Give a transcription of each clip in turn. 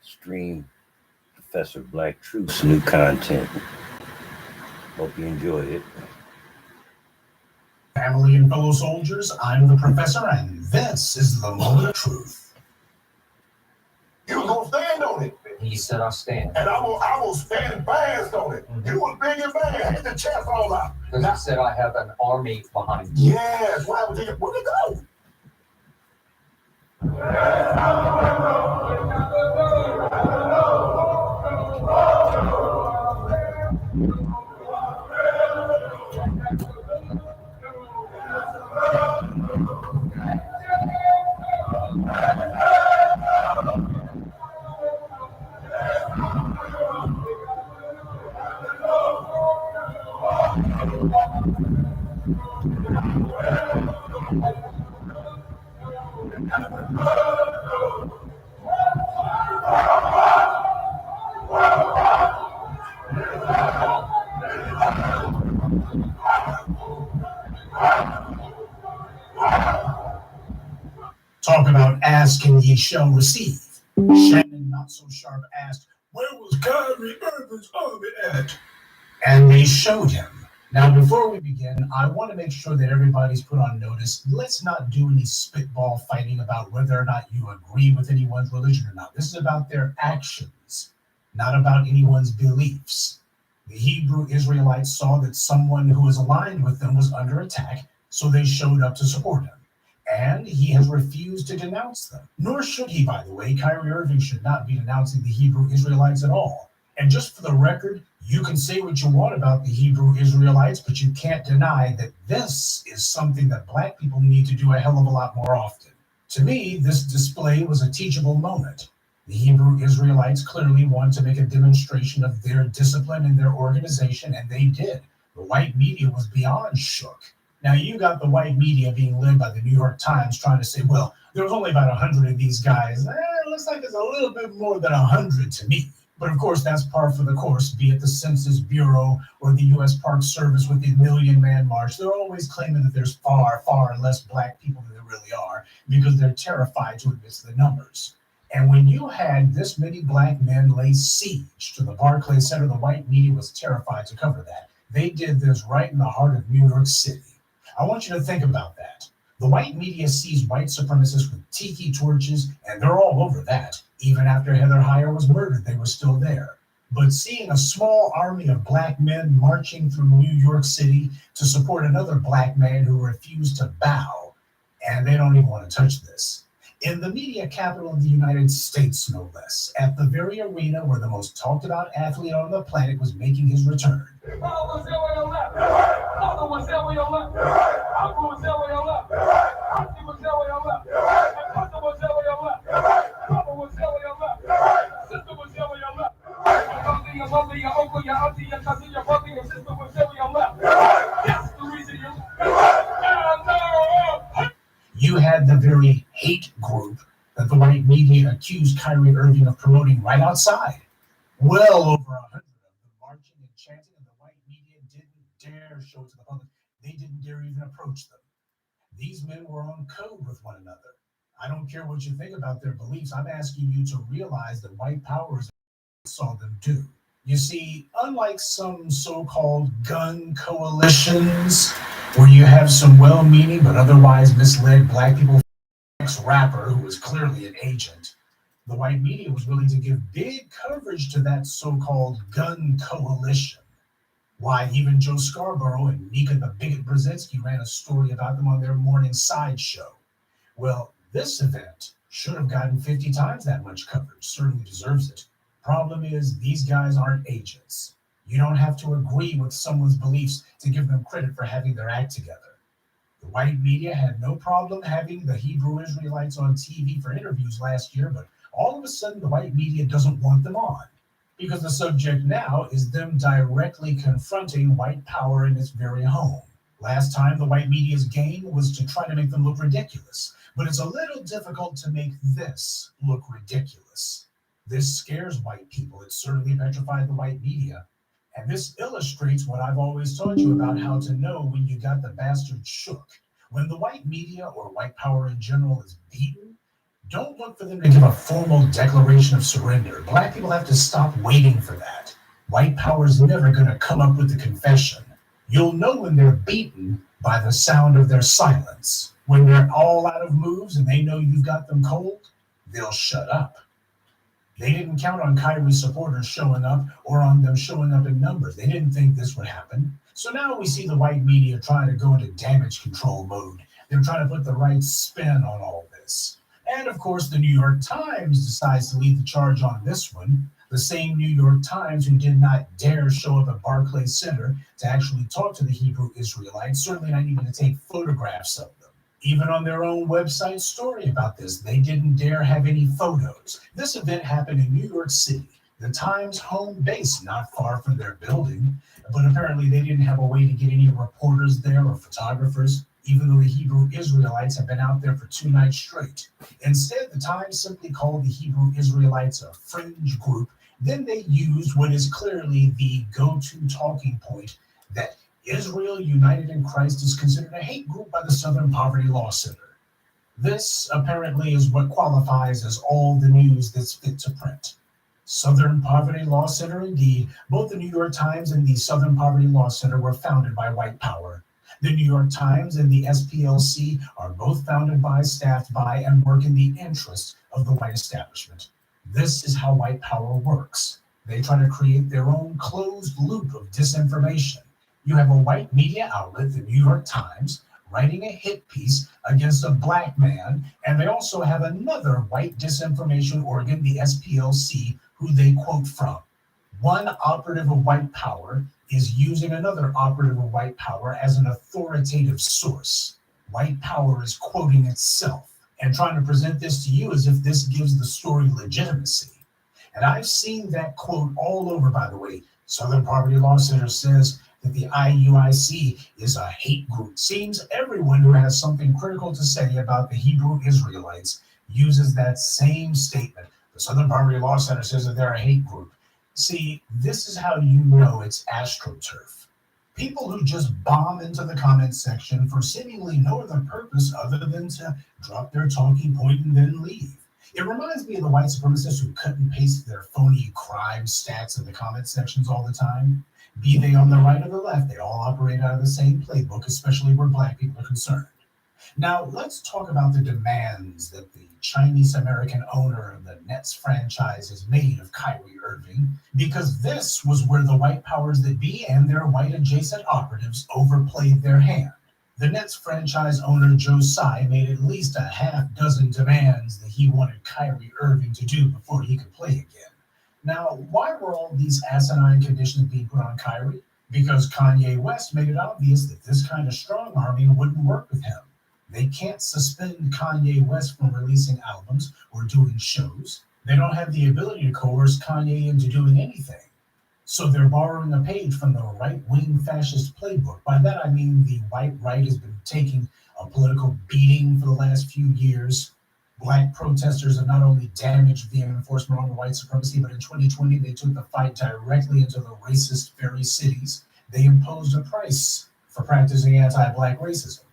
stream Professor Black Truth's new content. Hope you enjoy it. Family and fellow soldiers, I'm the professor, and this is the moment of truth. You was gonna stand on it. He said I stand. And I was standing fast on it. Mhm. You was big and fast, hit the chest all out. Because he said I have an army behind me. Yes, what happened to you? Where'd it go? Talk about ask and ye shall receive. Shannon Not So Sharp asked, where was Kyrie Irving's army at? And they showed him. Now, before we begin, I want to make sure that everybody's put on notice. Let's not do any spitball fighting about whether or not you agree with anyone's religion or not. This is about their actions, not about anyone's beliefs. The Hebrew Israelites saw that someone who was aligned with them was under attack, so they showed up to support him. And he has refused to denounce them. Nor should he, by the way. Kyrie Irving should not be denouncing the Hebrew Israelites at all. And just for the record, you can say what you want about the Hebrew Israelites, but you can't deny that this is something that Black people need to do a hell of a lot more often. To me, this display was a teachable moment. The Hebrew Israelites clearly wanted to make a demonstration of their discipline and their organization, and they did. The white media was beyond shook. Now, you got the white media being led by the New York Times trying to say, well, there was only about 100 of these guys. It looks like it's a little bit more than 100 to me. But of course, that's par for the course, be it the Census Bureau or the U.S. Park Service with the Million Man March. They're always claiming that there's far, far less Black people than there really are because they're terrified to admit the numbers. And when you had this many Black men lay siege to the Barclays Center, the white media was terrified to cover that. They did this right in the heart of New York City. I want you to think about that. The white media sees white supremacists with tiki torches, and they're all over that. Even after Heather Heyer was murdered, they were still there. But seeing a small army of Black men marching through New York City to support another Black man who refused to bow, and they don't even want to touch this. In the media capital of the United States, no less, at the very arena where the most talked about athlete on the planet was making his return. You had the very hate group that the white media accused Kyrie Irving of promoting right outside. Well over 100 of them marching and chanting, and the white media didn't dare show it to the public. They didn't dare even approach them. These men were on code with one another. I don't care what you think about their beliefs. I'm asking you to realize that white power is what saw them do. You see, unlike some so-called gun coalitions, where you have some well-meaning but otherwise misled Black people, ex-rapper who was clearly an agent, the white media was willing to give big coverage to that so-called gun coalition. Why, even Joe Scarborough and Nika the Bigot Brzezinski ran a story about them on their morning sideshow. Well, this event should have gotten 50 times that much coverage, certainly deserves it. Problem is, these guys aren't agents. You don't have to agree with someone's beliefs to give them credit for having their act together. The white media had no problem having the Hebrew Israelites on TV for interviews last year, but all of a sudden the white media doesn't want them on because the subject now is them directly confronting white power in its very home. Last time the white media's game was to try to make them look ridiculous, but it's a little difficult to make this look ridiculous. This scares white people. It certainly petrified the white media. And this illustrates what I've always taught you about how to know when you got the bastard shook. When the white media or white power in general is beaten, Don't look for them to give a formal declaration of surrender. Black people have to stop waiting for that. White power's never going to come up with the confession. You'll know when they're beaten by the sound of their silence. When they're all out of moves and they know you've got them cold, they'll shut up. They didn't count on Kyrie's supporters showing up or on them showing up in numbers. They didn't think this would happen. So now we see the white media trying to go into damage control mode. They're trying to put the right spin on all this. And of course, the New York Times decides to lead the charge on this one. The same New York Times who did not dare show up at Barclays Center to actually talk to the Hebrew Israelites, certainly not even to take photographs of them. Even on their own website story about this, they didn't dare have any photos. This event happened in New York City, the Times home base, not far from their building, but apparently they didn't have a way to get any reporters there or photographers, even though the Hebrew Israelites have been out there for 2 nights straight. Instead, the Times simply called the Hebrew Israelites a fringe group. Then they used what is clearly the go-to talking point, that Israel United in Christ is considered a hate group by the Southern Poverty Law Center. This apparently is what qualifies as all the news that's fit to print. Southern Poverty Law Center, indeed. Both the New York Times and the Southern Poverty Law Center were founded by white power. The New York Times and the SPLC are both founded by, staffed by, and work in the interests of the white establishment. This is how white power works. They try to create their own closed loop of disinformation. You have a white media outlet, the New York Times, writing a hit piece against a black man, and they also have another white disinformation organ, the SPLC, who they quote from. One operative of white power is using another operative of white power as an authoritative source. White power is quoting itself and trying to present this to you as if this gives the story legitimacy. And I've seen that quote all over, by the way. Southern Poverty Law Center says that the IUIC is a hate group. Seems everyone who has something critical to say about the Hebrew Israelites uses that same statement. The Southern Poverty Law Center says that they're a hate group. See, this is how you know it's AstroTurf. People who just bomb into the comment section for seemingly no other purpose other than to drop their talking point and then leave. It reminds me of the white supremacists who cut and paste their phony crime stats in the comment sections all the time. Be they on the right or the left, they all operate out of the same playbook, especially where black people are concerned. Now, let's talk about the demands that the Chinese-American owner of the Nets franchise has made of Kyrie Irving, because this was where the white powers that be and their white-adjacent operatives overplayed their hand. The Nets franchise owner Joe Tsai made at least a half dozen demands that he wanted Kyrie Irving to do before he could play again. Now, why were all these asinine conditions being put on Kyrie? Because Kanye West made it obvious that this kind of strong-arming wouldn't work with him. They can't suspend Kanye West from releasing albums or doing shows. They don't have the ability to coerce Kanye into doing anything. So they're borrowing a page from the right-wing fascist playbook. By that I mean the white right has been taking a political beating for the last few years. Black protesters have not only damaged the enforcement on white supremacy, but in 2020 they took the fight directly into the racist very cities. They imposed a price for practicing anti-black racism.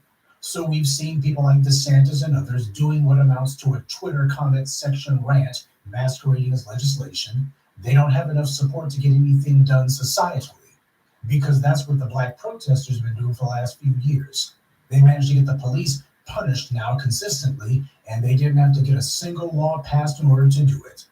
So we've seen people like DeSantis and others doing what amounts to a Twitter comment section rant masquerading as legislation. They don't have enough support to get anything done societally, because that's what the black protesters have been doing for the last few years. They managed to get the police punished now consistently, and they didn't have to get a single law passed in order to do it.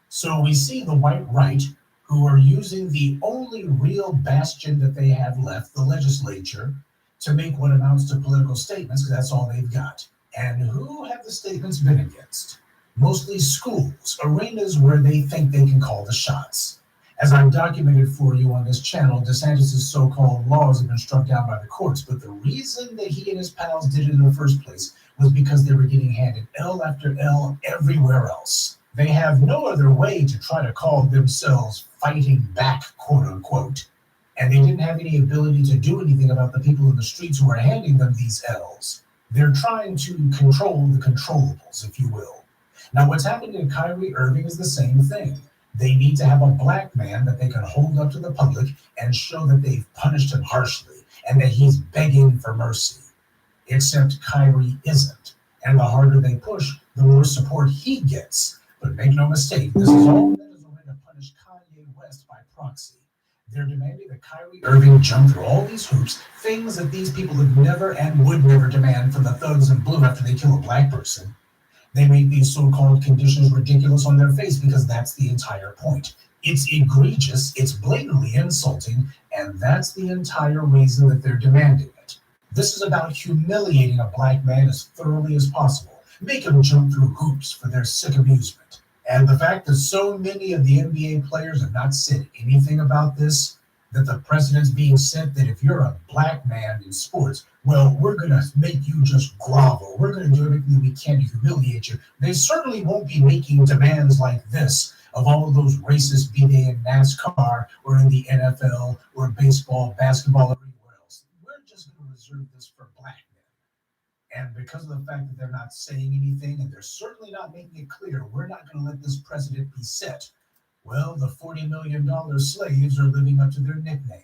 So we see the white right, who are using the only real bastion that they have left, the legislature, to make what amounts to political statements, because that's all they've got. And who have the statements been against? Mostly schools, arenas where they think they can call the shots. As I've documented for you on this channel, DeSantis' so-called laws have been struck down by the courts, but the reason that he and his pals did it in the first place was because they were getting handed L after L everywhere else. They have no other way to try to call themselves fighting back, quote unquote, and they didn't have any ability to do anything about the people in the streets who are handing them these L's. They're trying to control the controllables, if you will. Now, what's happening to Kyrie Irving is the same thing. They need to have a black man that they can hold up to the public and show that they've punished him harshly and that he's begging for mercy. Except Kyrie isn't. And the harder they push, the more support he gets. But make no mistake, this is all that is a way to punish Kanye West by proxy. They're demanding that Kyrie Irving jump through all these hoops, things that these people have never and would never demand from the thugs in blue after they kill a black person. They make these so-called conditions ridiculous on their face because that's the entire point. It's egregious, it's blatantly insulting, and that's the entire reason that they're demanding it. This is about humiliating a black man as thoroughly as possible. Make him jump through hoops for their sick amusement. And the fact that so many of the NBA players have not said anything about this, that the precedent's being set that if you're a black man in sports, well, we're going to make you just grovel. We're going to do everything we can to humiliate you. They certainly won't be making demands like this of all of those racists, be they in NASCAR or in the NFL or baseball, basketball, or anywhere else. We're just going to reserve this for black men. And because of the fact that they're not saying anything, and they're certainly not making it clear, we're not going to let this precedent be set. Well, the $40 million slaves are living up to their nickname.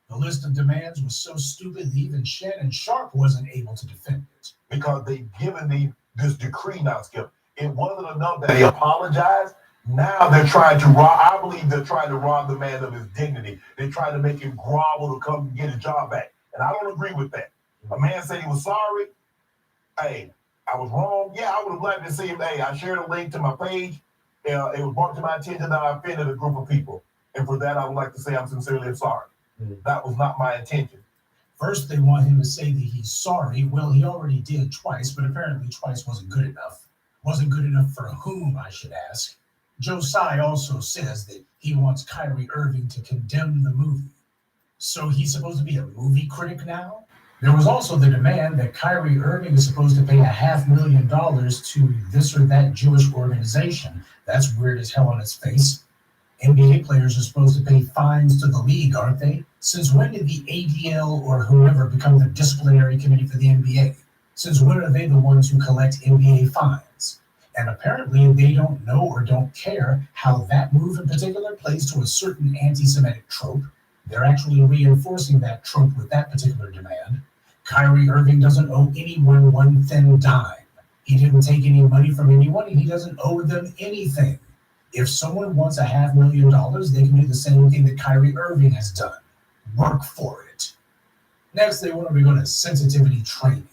The list of demands was so stupid that even Shannon Sharp wasn't able to defend it. Because they've given this decree now, Skip. It wasn't enough that he apologized. Now they're trying to rob, I believe they're trying to rob the man of his dignity. They're trying to make him grovel to come get his job back. And I don't agree with that. A man said he was sorry. Hey, I was wrong. Yeah, I would have liked to see him. Hey, I shared a link to my page. It was brought to my attention that I offended a group of people. And for that, I would like to say I'm sincerely sorry. That was not my intention. First, they want him to say that he's sorry. Well, he already did twice, but apparently twice wasn't good enough. Wasn't good enough for whom, I should ask. Joe Tsai also says that he wants Kyrie Irving to condemn the movie. So he's supposed to be a movie critic now? There was also the demand that Kyrie Irving is supposed to pay $500,000 to this or that Jewish organization. That's weird as hell on its face. NBA players are supposed to pay fines to the league, aren't they? Since when did the ADL or whoever become the disciplinary committee for the NBA? Since when are they the ones who collect NBA fines? And apparently they don't know or don't care how that move in particular plays to a certain anti-Semitic trope. They're actually reinforcing that trope with that particular demand. Kyrie Irving doesn't owe anyone one thin dime. He didn't take any money from anyone, and he doesn't owe them anything. If someone wants $500,000, they can do the same thing that Kyrie Irving has done. Work for it. Next, they want him to go to sensitivity training.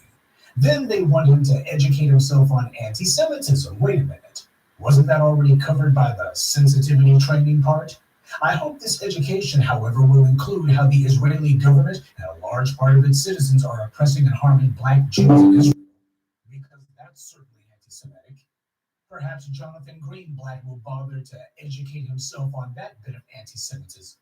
Then they want him to educate himself on anti-Semitism. Wait a minute. Wasn't that already covered by the sensitivity training part? I hope this education, however, will include how the Israeli government and a large part of its citizens are oppressing and harming black Jews in Israel, because that's certainly anti-Semitic. Perhaps Jonathan Greenblatt will bother to educate himself on that bit of anti-Semitism.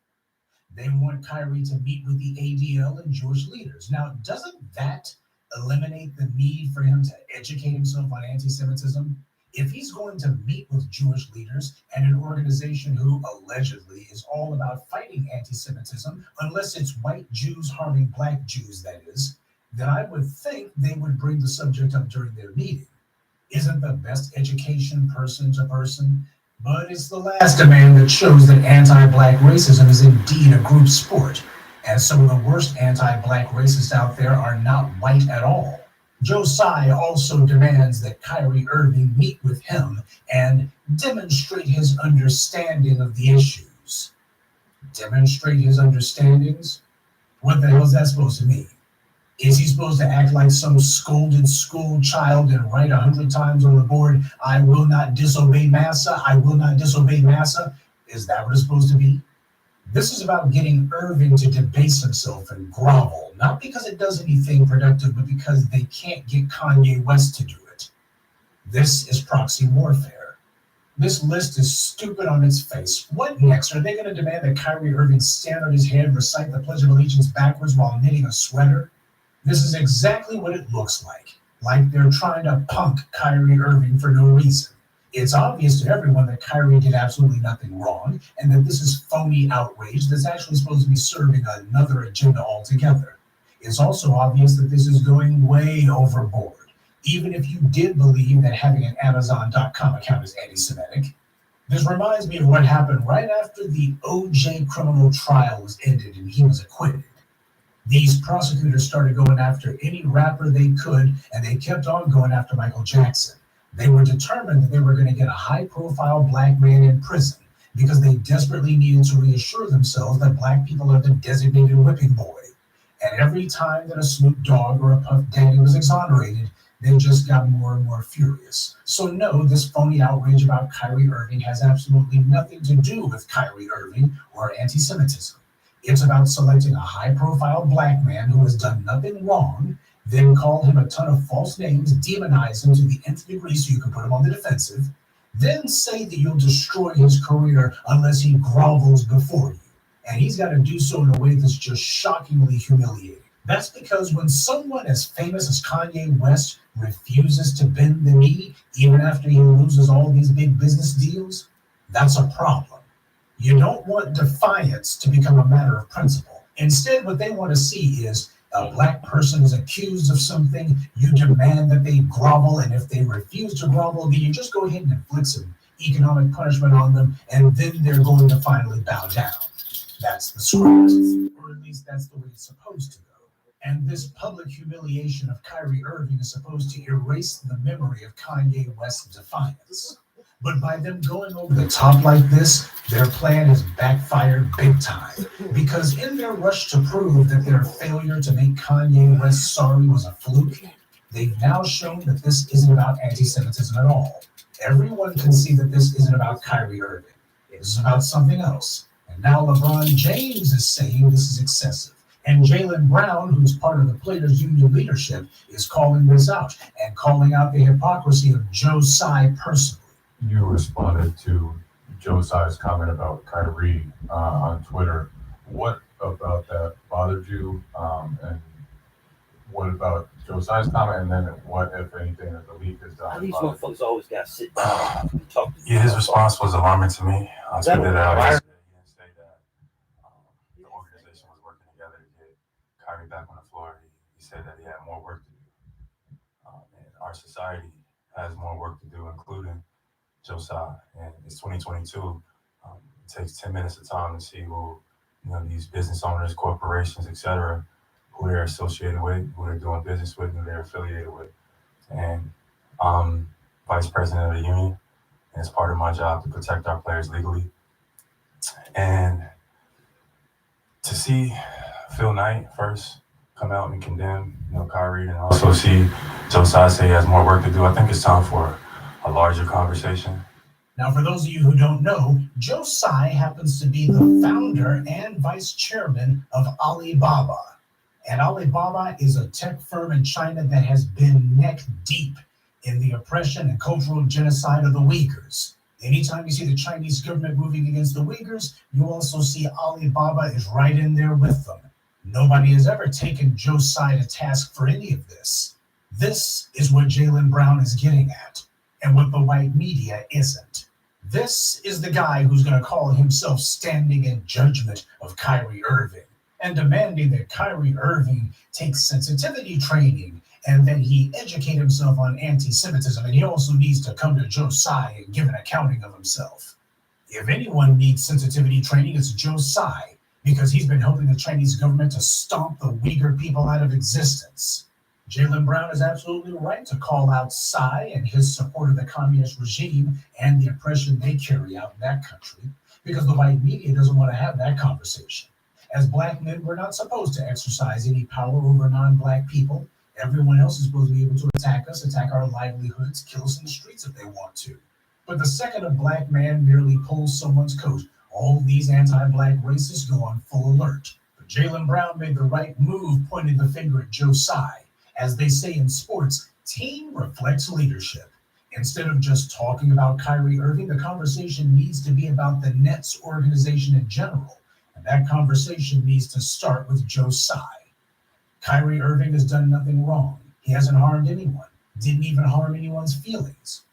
They want Kyrie to meet with the ADL and Jewish leaders. Now, doesn't that eliminate the need for him to educate himself on anti-Semitism? If he's going to meet with Jewish leaders and an organization who allegedly is all about fighting anti-Semitism, unless it's white Jews harming black Jews, that is, then I would think they would bring the subject up during their meeting. Isn't the best education person to person? But it's the last demand that shows that anti-black racism is indeed a group sport. And some of the worst anti-black racists out there are not white at all. Joe Tsai also demands that Kyrie Irving meet with him and demonstrate his understanding of the issues. Demonstrate his understandings? What the hell is that supposed to mean? Is he supposed to act like some scolded school child and write 100 times on the board, I will not disobey massa, I will not disobey massa? Is that what it's supposed to be? This is about getting Irving to debase himself and grovel, not because it does anything productive, but because they can't get Kanye West to do it. This is proxy warfare. This list is stupid on its face. What next? Are they going to demand that Kyrie Irving stand on his head and recite the Pledge of Allegiance backwards while knitting a sweater? This is exactly what it looks like they're trying to punk Kyrie Irving for no reason. It's obvious to everyone that Kyrie did absolutely nothing wrong, and that this is phony outrage that's actually supposed to be serving another agenda altogether. It's also obvious that this is going way overboard, even if you did believe that having an Amazon.com account is anti-Semitic. This reminds me of what happened right after the OJ criminal trial was ended and he was acquitted. These prosecutors started going after any rapper they could, and they kept on going after Michael Jackson. They were determined that they were going to get a high-profile black man in prison because they desperately needed to reassure themselves that black people are the designated whipping boy. And every time that a Snoop Dogg or a Puff Daddy was exonerated, they just got more and more furious. So no, this phony outrage about Kyrie Irving has absolutely nothing to do with Kyrie Irving or anti-Semitism. It's about selecting a high-profile black man who has done nothing wrong, then call him a ton of false names, demonize him to the nth degree so you can put him on the defensive, then say that you'll destroy his career unless he grovels before you. And he's got to do so in a way that's just shockingly humiliating. That's because when someone as famous as Kanye West refuses to bend the knee, even after he loses all these big business deals, that's a problem. You don't want defiance to become a matter of principle. Instead, what they want to see is a black person is accused of something, you demand that they grovel, and if they refuse to grovel, then you just go ahead and inflict some economic punishment on them, and then they're going to finally bow down. That's the script, or at least that's the way it's supposed to go. And this public humiliation of Kyrie Irving is supposed to erase the memory of Kanye West's defiance. But by them going over the top like this, their plan has backfired big time. Because in their rush to prove that their failure to make Kanye West sorry was a fluke, they've now shown that this isn't about anti-Semitism at all. Everyone can see that this isn't about Kyrie Irving. This is about something else. And now LeBron James is saying this is excessive. And Jaylen Brown, who's part of the Players Union leadership, is calling this out and calling out the hypocrisy of Joe Tsai personally. You responded to Joe Tsai's comment about Kyrie on Twitter. What about that bothered you? And what about Joe Tsai's comment? And then what, if anything, that the league has done? These motherfuckers always got to sit down and talk to Yeah, his response was alarming to me. I tweeted it out yesterday. He didn't say that the organization was working together to get Kyrie back on the floor. He said that he had more work to do. And our society has more work to do, including Joe Tsai. And it's 2022. It takes 10 minutes of time to see who, these business owners, corporations, etc., who they're associated with, who they're doing business with, who they're affiliated with. And I'm vice president of the union, and it's part of my job to protect our players legally. And to see Phil Knight first come out and condemn, Kyrie, and also see Joe Tsai say he has more work to do, I think it's time for a larger conversation. Now, for those of you who don't know, Joe Tsai happens to be the founder and vice chairman of Alibaba. And Alibaba is a tech firm in China that has been neck deep in the oppression and cultural genocide of the Uyghurs. Anytime you see the Chinese government moving against the Uyghurs, you also see Alibaba is right in there with them. Nobody has ever taken Joe Tsai to task for any of this. This is what Jaylen Brown is getting at, and what the white media isn't. This is the guy who's going to call himself standing in judgment of Kyrie Irving and demanding that Kyrie Irving take sensitivity training and that he educate himself on anti-Semitism, and he also needs to come to Joe Tsai and give an accounting of himself. If anyone needs sensitivity training, it's Joe Tsai, because he's been helping the Chinese government to stomp the Uyghur people out of existence. Jaylen Brown is absolutely right to call out Tsai and his support of the communist regime and the oppression they carry out in that country, because the white media doesn't want to have that conversation. As black men, we're not supposed to exercise any power over non-black people. Everyone else is supposed to be able to attack us, attack our livelihoods, kill us in the streets if they want to. But the second a black man merely pulls someone's coat, all these anti-black racists go on full alert. But Jaylen Brown made the right move, pointing the finger at Joe Tsai. As they say in sports, team reflects leadership. Instead of just talking about Kyrie Irving, the conversation needs to be about the Nets organization in general. And that conversation needs to start with Joe Tsai. Kyrie Irving has done nothing wrong. He hasn't harmed anyone, didn't even harm anyone's feelings.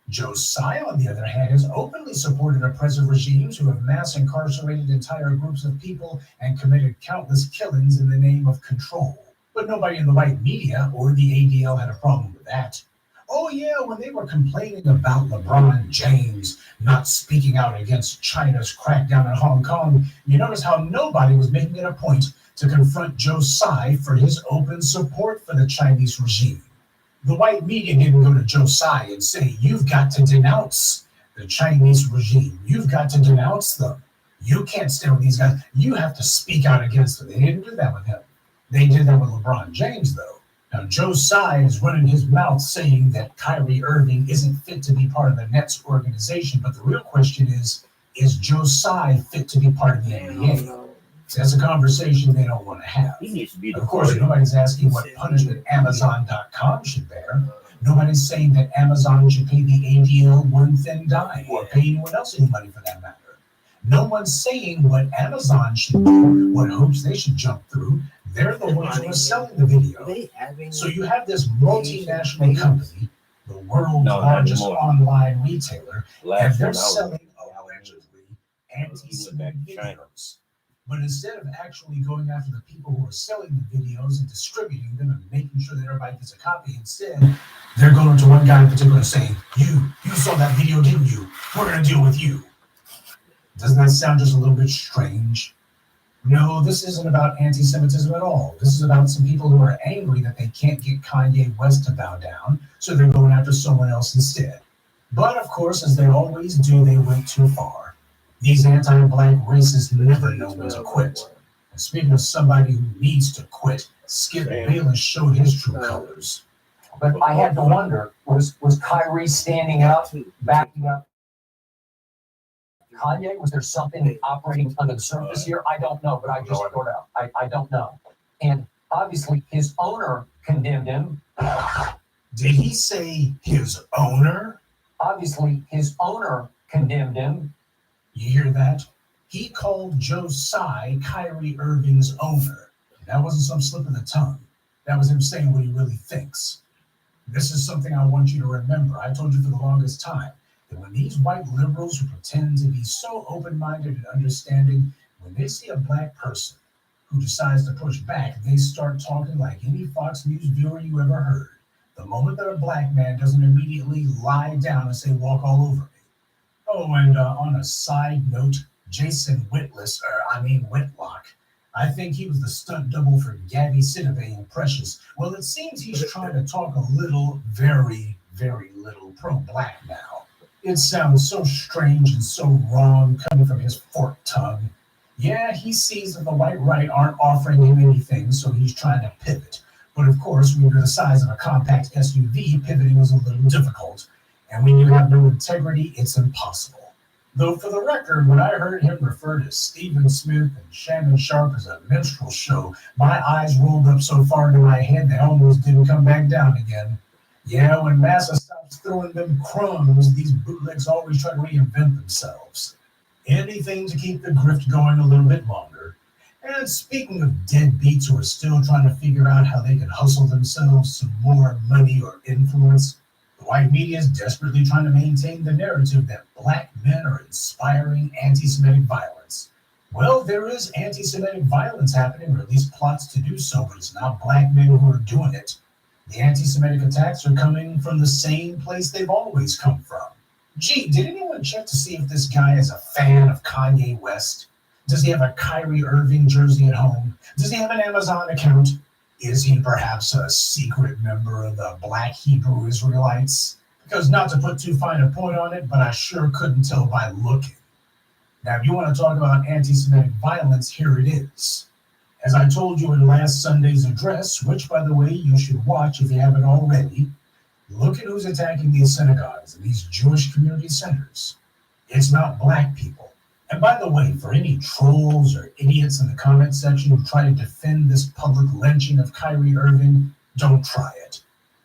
Joe Tsai, on the other hand, has openly supported oppressive regimes who have mass incarcerated entire groups of people and committed countless killings in the name of control. But nobody in the white media or the ADL had a problem with that. Oh yeah, when they were complaining about LeBron James not speaking out against China's crackdown in Hong Kong, you notice how nobody was making it a point to confront Joe Tsai for his open support for the Chinese regime. The white media didn't go to Joe Tsai and say, "You've got to denounce the Chinese regime. You've got to denounce them. You can't stand with these guys. You have to speak out against them." They didn't do that with him. They did that with LeBron James, though. Now, Joe Tsai is running his mouth saying that Kyrie Irving isn't fit to be part of the Nets organization, but the real question is Joe Tsai fit to be part of the NBA? That's a conversation they don't want to have. He needs to be the Of course, nobody's asking what punishment Amazon.com should bear. Nobody's saying that Amazon should pay the ADL one thin dime or pay anyone else any money for that matter. No one's saying what Amazon should do, what hoops they should jump through. They're the ones who are selling the video. So you have this multinational company, the world's largest online retailer, and they're selling allegedly anti-Semitic videos. But instead of actually going after the people who are selling the videos and distributing them and making sure that everybody gets a copy, instead, they're going to one guy in particular saying, you saw that video, didn't you? We're going to deal with you. Doesn't that sound just a little bit strange? No, this isn't about anti-Semitism at all. This is about some people who are angry that they can't get Kanye West to bow down, so they're going after someone else instead. But of course, as they always do, they went too far. These anti-black racists never know when to quit. And speaking of somebody who needs to quit, Skip Bayless showed his true colors. But I had to wonder, was Kyrie standing up, backing up Kanye? Was there something operating under the surface here? I don't know, but I just thought out. I don't know. And obviously his owner condemned him. Did he say his owner? Obviously his owner condemned him. You hear that? He called Joe Tsai Kyrie Irving's owner. That wasn't some slip of the tongue. That was him saying what he really thinks. This is something I want you to remember. I told you for the longest time that when these white liberals who pretend to be so open-minded and understanding, when they see a black person who decides to push back, they start talking like any Fox News viewer you ever heard. The moment that a black man doesn't immediately lie down and say, "Walk all over me." Oh, and on a side note, Jason Whitlock, I think he was the stunt double for Gabby Sidibe in Precious. Well, it seems he's trying to talk a little, very, very little pro-black now. It sounds so strange and so wrong coming from his forked tongue. Yeah, he sees that the white right aren't offering him anything, so he's trying to pivot. But of course, when you're the size of a compact SUV, pivoting is a little difficult. And when you have no integrity, it's impossible. Though for the record, when I heard him refer to Stephen Smith and Shannon Sharp as a minstrel show, my eyes rolled up so far into my head they almost didn't come back down again. Yeah, when Massa stops throwing them crumbs, these bootlegs always try to reinvent themselves. Anything to keep the grift going a little bit longer. And speaking of deadbeats who are still trying to figure out how they can hustle themselves some more money or influence, the white media is desperately trying to maintain the narrative that black men are inspiring anti-Semitic violence. Well, there is anti-Semitic violence happening, or at least plots to do so, but it's not black men who are doing it. The anti-Semitic attacks are coming from the same place they've always come from. Gee, did anyone check to see if this guy is a fan of Kanye West? Does he have a Kyrie Irving jersey at home? Does he have an Amazon account? Is he perhaps a secret member of the Black Hebrew Israelites? Because not to put too fine a point on it, but I sure couldn't tell by looking. Now, if you want to talk about anti-Semitic violence, here it is. As I told you in last Sunday's address, which, by the way, you should watch if you haven't already, look at who's attacking these synagogues and these Jewish community centers. It's not black people. And by the way, for any trolls or idiots in the comment section who try to defend this public lynching of Kyrie Irving, don't try it.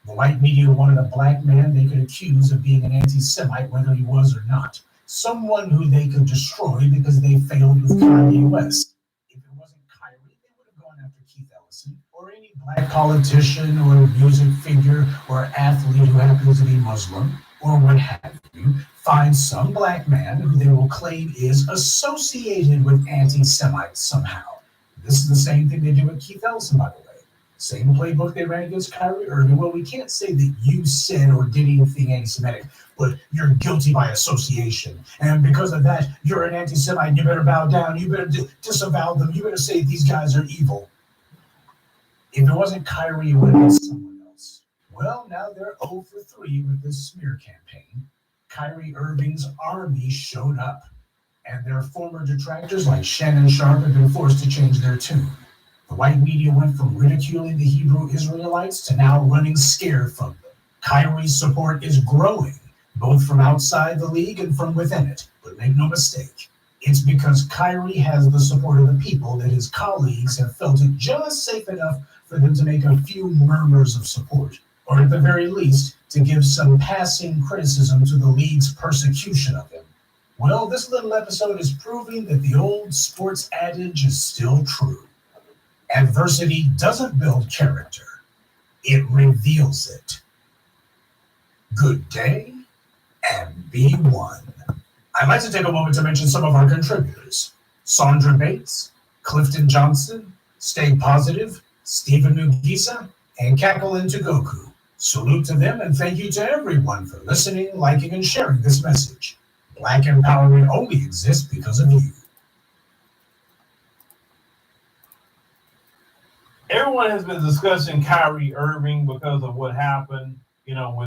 The white media wanted a black man they could accuse of being an anti-Semite, whether he was or not. Someone who they could destroy because they failed with Kanye West. If it wasn't Kyrie, they would have gone after Keith Ellison or any black politician or music figure or athlete who happens to be Muslim or what have you. Find some black man who they will claim is associated with anti-Semites somehow. This is the same thing they do with Keith Ellison, by the way. Same playbook they ran against Kyrie Irving. Well, we can't say that you said or did anything anti-Semitic, but you're guilty by association. And because of that, you're an anti-Semite. You better bow down. You better disavow them. You better say these guys are evil. If it wasn't Kyrie, it would have been someone else. Well, now they're 0 for 3 with this smear campaign. Kyrie Irving's army showed up, and their former detractors like Shannon Sharpe have been forced to change their tune. The white media went from ridiculing the Hebrew Israelites to now running scared from them. Kyrie's support is growing, both from outside the league and from within it. But make no mistake, it's because Kyrie has the support of the people that his colleagues have felt it just safe enough for them to make a few murmurs of support, or at the very least, to give some passing criticism to the league's persecution of him. Well, this little episode is proving that the old sports adage is still true. Adversity doesn't build character, it reveals it. Good day, and be one. I'd like to take a moment to mention some of our contributors. Sandra Bates, Clifton Johnson, Stay Positive, Stephen Nugisa, and Cackle into Goku. Salute to them, and thank you to everyone for listening, liking, and sharing this message. Black empowerment only exists because of you. Everyone has been discussing Kyrie Irving because of what happened, with